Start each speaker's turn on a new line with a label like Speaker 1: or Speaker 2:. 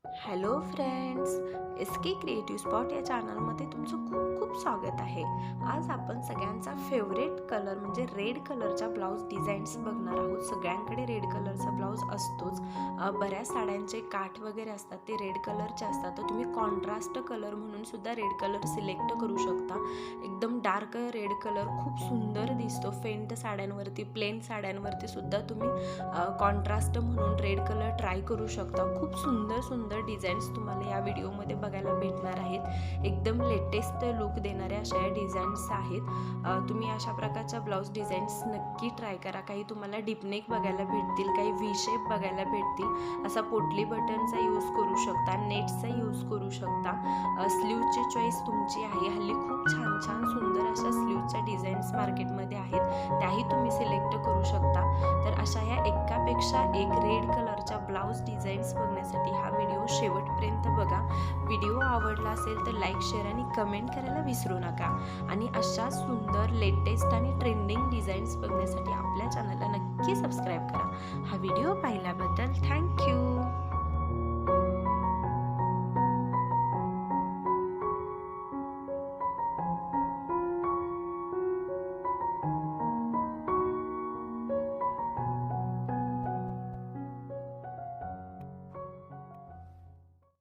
Speaker 1: Hello friends, S के creative spot या चॅनलमध्ये तुमचं खूप खूप स्वागत आहे. आज आपण सगळ्यांचा फेवरेट कलर म्हणजे रेड कलरच्या ब्लाऊज डिझाईन्स बघणार आहोत. सगळ्यांकडे रेड कलरचा ब्लाऊज असतोच. बऱ्याच साड्यांचे काठ वगैरे असतात ते रेड कलरचे असतात, तर तुम्ही कॉन्ट्रास्ट कलर म्हणून सुद्धा रेड कलर सिलेक्ट करू शकता. एकदम डार्क रेड कलर खूप सुंदर दिसतो. फेंट साड्यांवरती, प्लेन साड्यांवरती सुद्धा तुम्ही कॉन्ट्रास्ट म्हणून रेड कलर ट्राय करू शकता. खूप सुंदर सुंदर डिझाईन्स तुम्हाला या व्हिडिओमध्ये बघायला भेटणार आहेत. एकदम लेटेस्ट लुक देणाऱ्या अशा या डिझाईन्स आहेत. तुम्ही अशा प्रकारच्या ब्लाऊज डिझाईन्स नक्की ट्राय करा. काही तुम्हाला डीपनेक बघायला भेटतील, काही व्ही शेप बघायला भेटतील. असा पोटली बटनचा यूज करू शकता, नेटचा यूज करू शकता. स्लीवची चॉईस तुमची आहे. हल्ली खूप छान छान सुंदर अशा स्लीवच्या डिझाईन्स मार्केटमध्ये आहेत, त्याही तुम्ही सिलेक्ट करू शकता. तर अशा ह्या एकापेक्षा एक रेड कलरच्या ब्लाऊज डिझाईन्स बघण्यासाठी हा व्हिडिओ शेवटपर्यंत बघा. व्हिडिओ आवडला असेल तर लाईक, शेअर आणि कमेंट करायला विसरू नका. आणि अशा सुंदर लेटेस्ट आणि ट्रेंडिंग डिझाईन्स बघण्यासाठी आपल्या चॅनलला नक्की सबस्क्राईब करा. हा व्हिडिओ पाहिल्याबद्दल थँक्यू.